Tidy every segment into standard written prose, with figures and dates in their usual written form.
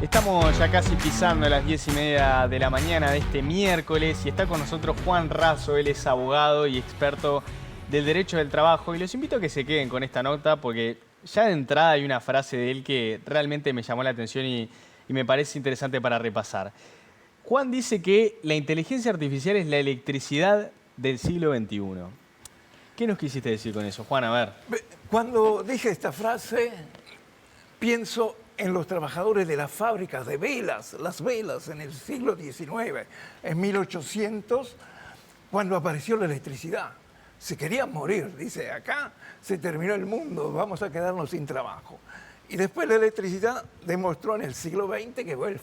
Estamos ya casi pisando las 10:30 de la mañana de este miércoles y está con nosotros Juan Razo. Él es abogado y experto del derecho del trabajo y los invito a que se queden con esta nota porque ya de entrada hay una frase de él que realmente me llamó la atención y me parece interesante para repasar. Juan dice que la inteligencia artificial es la electricidad del siglo XXI. ¿Qué nos quisiste decir con eso, Juan? A ver. Cuando dije esta frase, pienso en los trabajadores de las fábricas de velas, las velas en el siglo XIX, en 1800, cuando apareció la electricidad. Se querían morir, dice, acá se terminó el mundo, vamos a quedarnos sin trabajo. Y después la electricidad demostró en el siglo XX que fue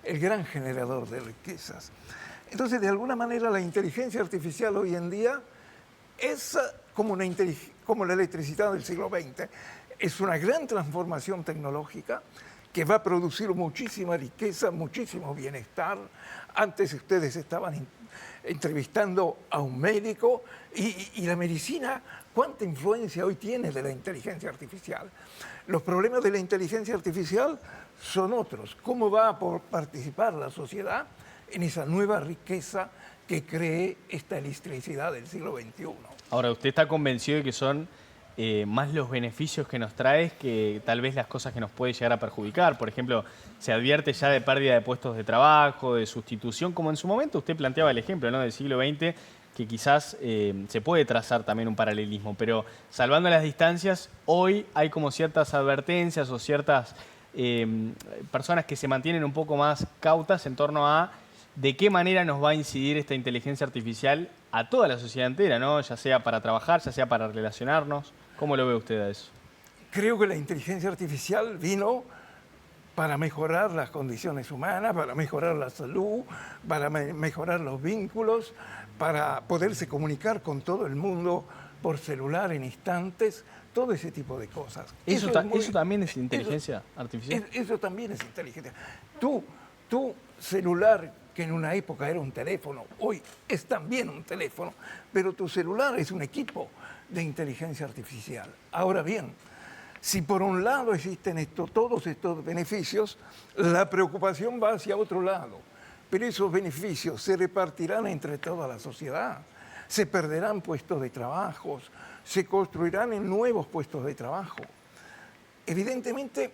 el gran generador de riquezas. Entonces, de alguna manera, la inteligencia artificial hoy en día es como la electricidad del siglo XX. Es una gran transformación tecnológica que va a producir muchísima riqueza, muchísimo bienestar. Antes ustedes estaban entrevistando a un médico y la medicina, ¿cuánta influencia hoy tiene de la inteligencia artificial? Los problemas de la inteligencia artificial son otros. ¿Cómo va a participar la sociedad en esa nueva riqueza que cree esta electricidad del siglo XXI? Ahora, ¿usted está convencido de que son más los beneficios que nos trae que tal vez las cosas que nos puede llegar a perjudicar? Por ejemplo, se advierte ya de pérdida de puestos de trabajo, de sustitución, como en su momento usted planteaba el ejemplo, ¿no?, del siglo XX, que quizás se puede trazar también un paralelismo, pero salvando las distancias, hoy hay como ciertas advertencias o ciertas personas que se mantienen un poco más cautas en torno a de qué manera nos va a incidir esta inteligencia artificial a toda la sociedad entera, ¿no? Ya sea para trabajar, ya sea para relacionarnos. ¿Cómo lo ve usted a eso? Creo que la inteligencia artificial vino para mejorar las condiciones humanas, para mejorar la salud, para mejorar los vínculos, para poderse comunicar con todo el mundo por celular en instantes, todo ese tipo de cosas. ¿Eso también es inteligencia artificial? Eso también es inteligencia. Tu celular, que en una época era un teléfono, hoy es también un teléfono, pero tu celular es un equipo de inteligencia artificial. Ahora bien, si por un lado existen todos estos beneficios, la preocupación va hacia otro lado. Pero esos beneficios se repartirán entre toda la sociedad. Se perderán puestos de trabajo, se construirán en nuevos puestos de trabajo. Evidentemente,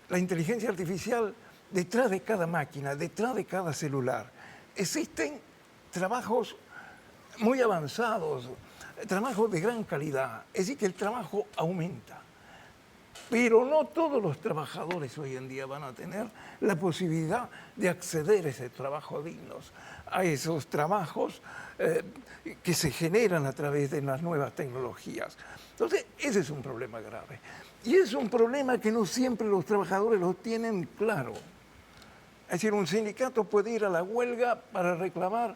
la inteligencia artificial, detrás de cada máquina, detrás de cada celular, existen trabajos muy avanzados, trabajos de gran calidad. Es decir, que el trabajo aumenta. Pero no todos los trabajadores hoy en día van a tener la posibilidad de acceder a ese trabajo dignos, a esos trabajos que se generan a través de las nuevas tecnologías. Entonces, ese es un problema grave. Y es un problema que no siempre los trabajadores lo tienen claro. Es decir, un sindicato puede ir a la huelga para reclamar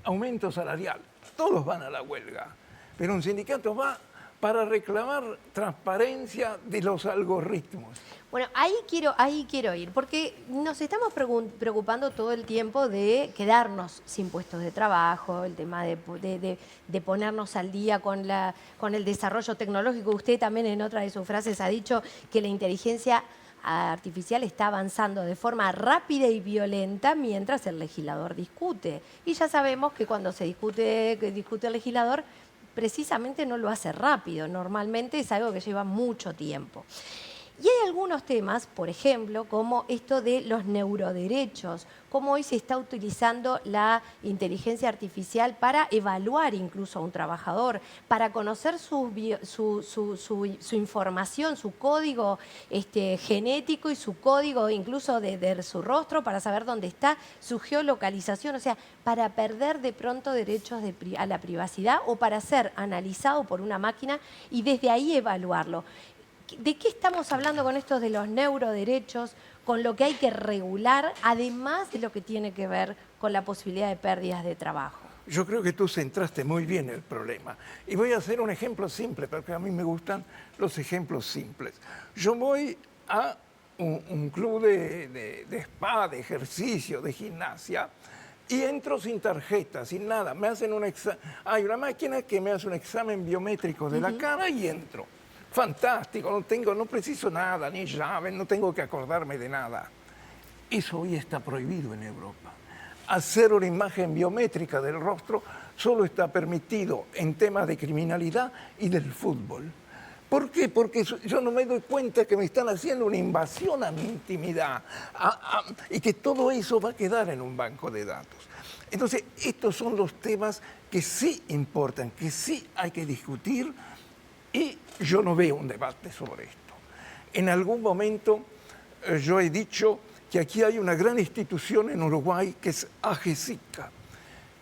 aumento salarial. Todos van a la huelga, pero un sindicato va para reclamar transparencia de los algoritmos. Bueno, ahí quiero ir, porque nos estamos preocupando todo el tiempo de quedarnos sin puestos de trabajo, el tema de ponernos al día con el desarrollo tecnológico. Usted también en otra de sus frases ha dicho que la inteligencia artificial está avanzando de forma rápida y violenta mientras el legislador discute. Y ya sabemos que cuando se discute el legislador, precisamente no lo hace rápido, normalmente es algo que lleva mucho tiempo. Y hay algunos temas, por ejemplo, como esto de los neuroderechos, cómo hoy se está utilizando la inteligencia artificial para evaluar incluso a un trabajador, para conocer su información, su código genético y su código incluso de su rostro, para saber dónde está, su geolocalización, o sea, para perder de pronto derechos a la privacidad o para ser analizado por una máquina y desde ahí evaluarlo. ¿De qué estamos hablando con esto de los neuroderechos, con lo que hay que regular, además de lo que tiene que ver con la posibilidad de pérdidas de trabajo? Yo creo que tú centraste muy bien el problema. Y voy a hacer un ejemplo simple, porque a mí me gustan los ejemplos simples. Yo voy a un club de spa, de ejercicio, de gimnasia, y entro sin tarjeta, sin nada. Hay una máquina que me hace un examen biométrico de la cara y entro. fantástico, no preciso nada, ni llaves, no tengo que acordarme de nada. Eso hoy está prohibido en Europa. Hacer una imagen biométrica del rostro solo está permitido en temas de criminalidad y del fútbol. ¿Por qué? Porque yo no me doy cuenta que me están haciendo una invasión a mi intimidad y que todo eso va a quedar en un banco de datos. Entonces, estos son los temas que sí importan, que sí hay que discutir, y yo no veo un debate sobre esto. En algún momento yo he dicho que aquí hay una gran institución en Uruguay que es AGESICA.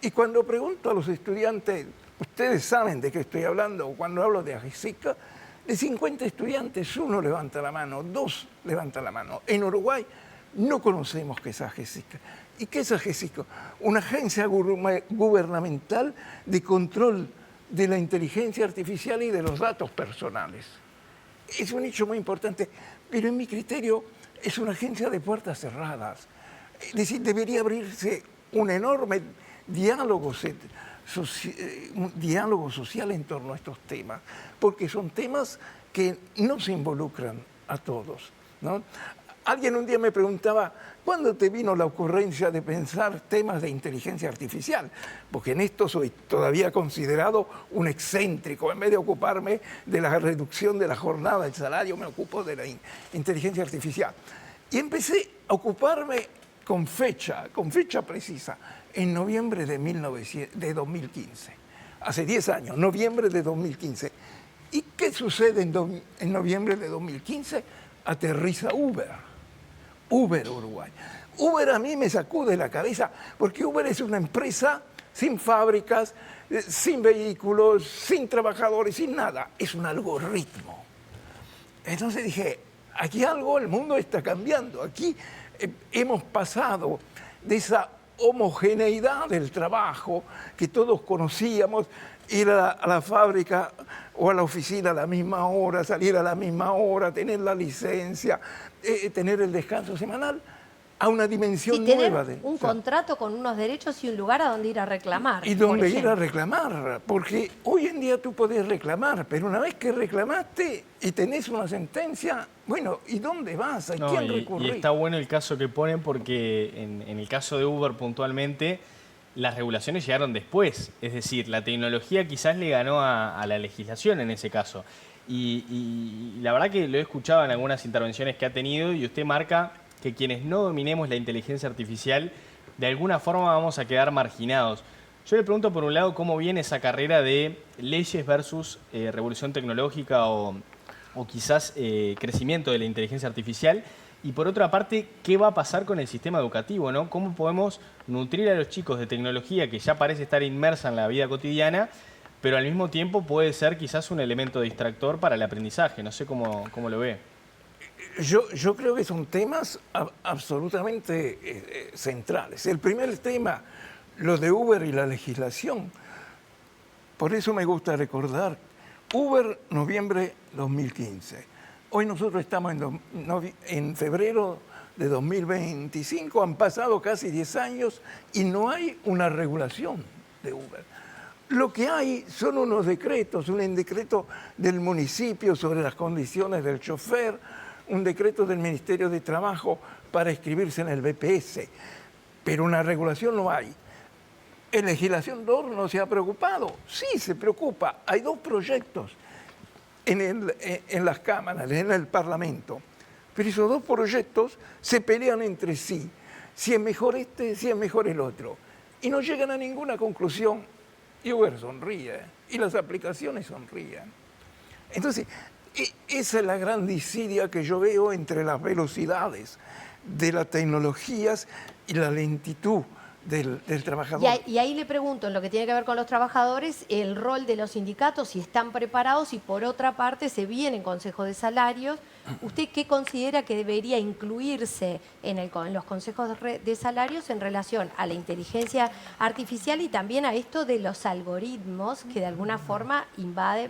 Y cuando pregunto a los estudiantes, ustedes saben de qué estoy hablando, cuando hablo de AGESICA, de 50 estudiantes, 1 levanta la mano, 2 levantan la mano. En Uruguay no conocemos qué es AGESICA. ¿Y qué es AGESICA? Una agencia gubernamental de control de la inteligencia artificial y de los datos personales. Es un hecho muy importante, pero en mi criterio es una agencia de puertas cerradas. Es decir, debería abrirse un enorme diálogo social en torno a estos temas, porque son temas que no se involucran a todos, ¿no? Alguien un día me preguntaba, ¿cuándo te vino la ocurrencia de pensar temas de inteligencia artificial? Porque en esto soy todavía considerado un excéntrico. En vez de ocuparme de la reducción de la jornada, del salario, me ocupo de la inteligencia artificial. Y empecé a ocuparme con fecha precisa, en noviembre de 2015. Hace 10 años, noviembre de 2015. ¿Y qué sucede en noviembre de 2015? Aterriza Uber Uruguay. Uber a mí me sacude la cabeza, porque Uber es una empresa sin fábricas, sin vehículos, sin trabajadores, sin nada. Es un algoritmo. Entonces dije, aquí el mundo está cambiando. Aquí hemos pasado de esa homogeneidad del trabajo que todos conocíamos, ir a la fábrica o a la oficina a la misma hora, salir a la misma hora, tener la licencia, tener el descanso semanal, a una dimensión nueva. Tener un contrato con unos derechos y un lugar a donde ir a reclamar. Y donde ir a reclamar, porque hoy en día tú podés reclamar, pero una vez que reclamaste y tenés una sentencia, bueno, ¿y dónde vas? ¿A quién recurrir? Y está bueno el caso que ponen, porque en el caso de Uber puntualmente, las regulaciones llegaron después. Es decir, la tecnología quizás le ganó a la legislación en ese caso. Y la verdad que lo he escuchado en algunas intervenciones que ha tenido, y usted marca que quienes no dominemos la inteligencia artificial, de alguna forma vamos a quedar marginados. Yo le pregunto, por un lado, cómo viene esa carrera de leyes versus revolución tecnológica o quizás crecimiento de la inteligencia artificial. Y por otra parte, ¿qué va a pasar con el sistema educativo, ¿no? ¿Cómo podemos nutrir a los chicos de tecnología que ya parece estar inmersa en la vida cotidiana, pero al mismo tiempo puede ser quizás un elemento distractor para el aprendizaje? No sé cómo lo ve. Yo creo que son temas absolutamente centrales. El primer tema, lo de Uber y la legislación. Por eso me gusta recordar, Uber, noviembre 2015. Hoy nosotros estamos en febrero de 2025, han pasado casi 10 años y no hay una regulación de Uber. Lo que hay son unos decretos, un decreto del municipio sobre las condiciones del chofer, un decreto del Ministerio de Trabajo para inscribirse en el BPS, pero una regulación no hay. El legislador no se ha preocupado, sí se preocupa, hay 2 proyectos en las cámaras, en el Parlamento, pero esos 2 proyectos se pelean entre sí, si es mejor este, si es mejor el otro, y no llegan a ninguna conclusión. Y Uber sonríe, y las aplicaciones sonríen. Entonces, esa es la gran disidia que yo veo entre las velocidades de las tecnologías y la lentitud del trabajador. Y ahí le pregunto, en lo que tiene que ver con los trabajadores, el rol de los sindicatos, si están preparados, y por otra parte se viene en Consejo de Salarios. ¿Usted qué considera que debería incluirse en los consejos de salarios en relación a la inteligencia artificial y también a esto de los algoritmos que de alguna forma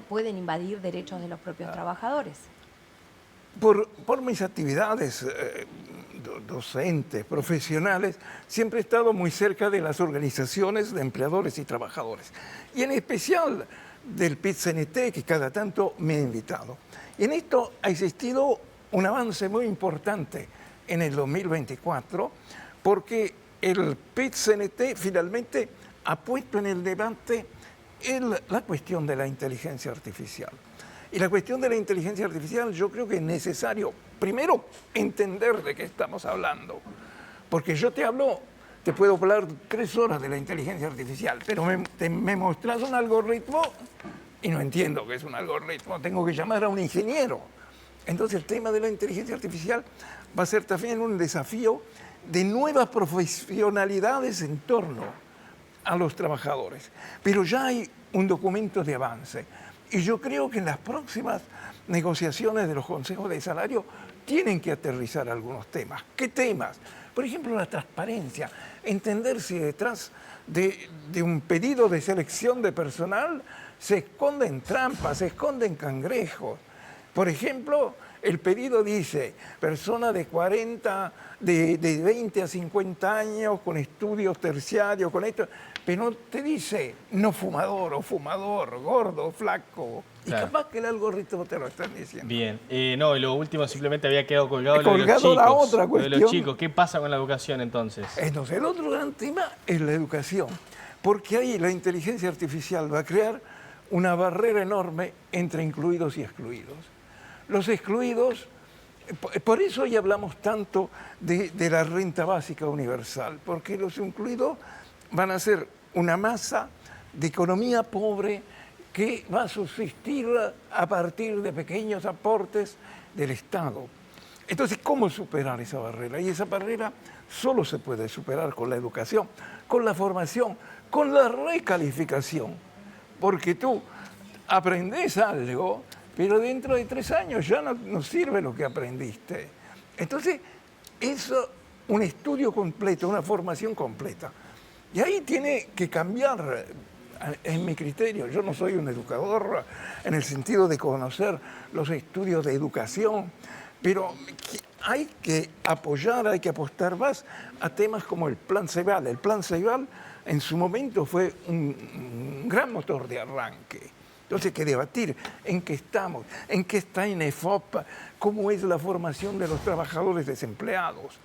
pueden invadir derechos de los propios trabajadores? Por mis actividades docentes, profesionales, siempre he estado muy cerca de las organizaciones de empleadores y trabajadores, y en especial del PIT-CNT, que cada tanto me ha invitado. Y en esto ha existido un avance muy importante en el 2024, porque el PIT-CNT finalmente ha puesto en el debate la cuestión de la inteligencia artificial. Y la cuestión de la inteligencia artificial yo creo que es necesario, primero, entender de qué estamos hablando. Porque yo te puedo hablar 3 horas de la inteligencia artificial, pero me mostrás un algoritmo y no entiendo qué es un algoritmo, tengo que llamar a un ingeniero. Entonces el tema de la inteligencia artificial va a ser también un desafío de nuevas profesionalidades en torno a los trabajadores. Pero ya hay un documento de avance y yo creo que en las próximas negociaciones de los consejos de salario tienen que aterrizar algunos temas. ¿Qué temas? Por ejemplo, la transparencia, entender si detrás de un pedido de selección de personal se esconden trampas, se esconden cangrejos. Por ejemplo, el pedido dice, persona de 20 a 50 años, con estudios terciarios, con esto, pero no te dice no fumador o fumador, gordo, flaco. Y Claro. capaz que el algoritmo te lo están diciendo. Bien, no, y lo último simplemente había quedado colgado, Colgado lo de los chicos. la otra Lo de los cuestión. chicos, ¿qué pasa con la educación entonces? Entonces, el otro gran tema es la educación, porque ahí la inteligencia artificial va a crear una barrera enorme entre incluidos y excluidos. Los excluidos, por eso hoy hablamos tanto de la renta básica universal, porque los incluidos van a ser una masa de economía pobre que va a subsistir a partir de pequeños aportes del Estado. Entonces, ¿cómo superar esa barrera? Y esa barrera solo se puede superar con la educación, con la formación, con la recalificación. Porque tú aprendes algo, pero dentro de 3 años ya no sirve lo que aprendiste. Entonces, eso, un estudio completo, una formación completa. Y ahí tiene que cambiar, en mi criterio. Yo no soy un educador en el sentido de conocer los estudios de educación, pero hay que apoyar, hay que apostar más a temas como el Plan Ceibal. El Plan Ceibal en su momento fue un gran motor de arranque. Entonces hay que debatir en qué estamos, en qué está INEFOP, cómo es la formación de los trabajadores desempleados.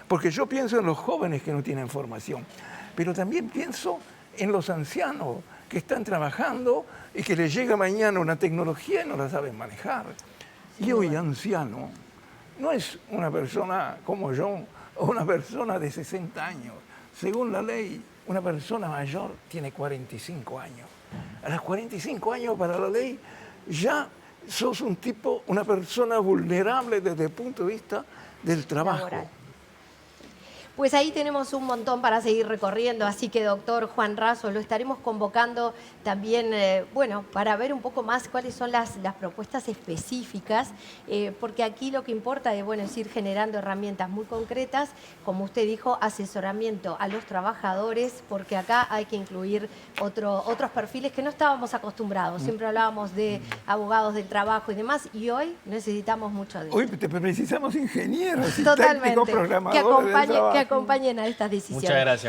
Porque yo pienso en los jóvenes que no tienen formación, pero también pienso en los ancianos que están trabajando y que les llega mañana una tecnología y no la saben manejar. Y hoy anciano no es una persona como yo o una persona de 60 años. Según la ley, una persona mayor tiene 45 años. A los 45 años para la ley ya sos una persona vulnerable desde el punto de vista del trabajo. Laboral. Pues ahí tenemos un montón para seguir recorriendo, así que doctor Juan Raso, lo estaremos convocando también, para ver un poco más cuáles son las propuestas específicas, porque aquí lo que importa es ir generando herramientas muy concretas, como usted dijo, asesoramiento a los trabajadores, porque acá hay que incluir otros perfiles que no estábamos acostumbrados, siempre hablábamos de abogados del trabajo y demás, y hoy necesitamos mucho de eso. Hoy precisamos ingenieros y Totalmente, técnicos programadores del trabajo. que acompañen a estas decisiones. Muchas gracias.